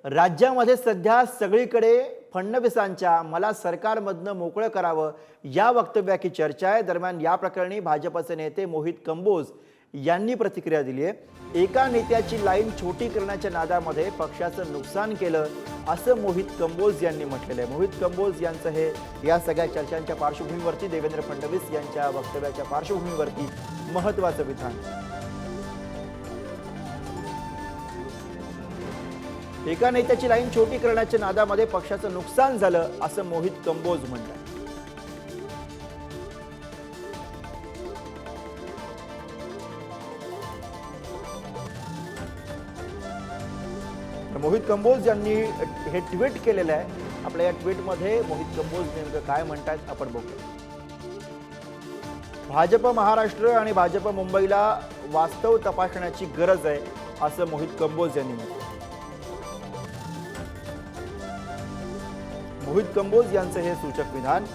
राज्यामध्ये सध्या सगळीकडे फडणवीसांच्या मला सरकारमधनं मोकळं करावं या वक्तव्याची चर्चा आहे। दरम्यान या प्रकरणी भाजपचे नेते मोहित कंबोज यांनी प्रतिक्रिया दिली आहे। एका नेत्याची लाईन छोटी करण्याच्या नादामध्ये पक्षाचं नुकसान केलं असं मोहित कंबोज यांनी म्हटलेलं आहे। मोहित कंबोज यांचं हे या सगळ्या चर्चांच्या पार्श्वभूमीवरती देवेंद्र फडणवीस यांच्या वक्तव्याच्या पार्श्वभूमीवरती महत्त्वाचं विधान। एका नेत्याची लाईन छोटी करण्याच्या नादामध्ये पक्षाचं नुकसान झालं असं मोहित कंबोज म्हणतात। मोहित कंबोज यांनी हे ट्विट केलेलं आहे। आपल्या या ट्विटमध्ये मोहित कंबोज नेमकं काय म्हणतात आपण बघूया। भाजप महाराष्ट्र आणि भाजप मुंबईला वास्तव तपासण्याची गरज आहे असं मोहित कंबोज यांनी म्हटलं। मोहित कंबोज यांचं हे सूचक विधान।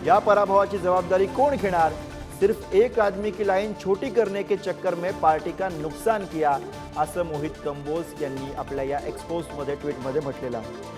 या पराभवाची जवाबदारी कौन घेणार? सिर्फ एक आदमी की लाइन छोटी करने के चक्कर में पार्टी का नुकसान किया असं मोहित कंबोज यांनी आपल्या या एक्सपोज मध्ये ट्वीट मध्ये म्हटलेलं आहे।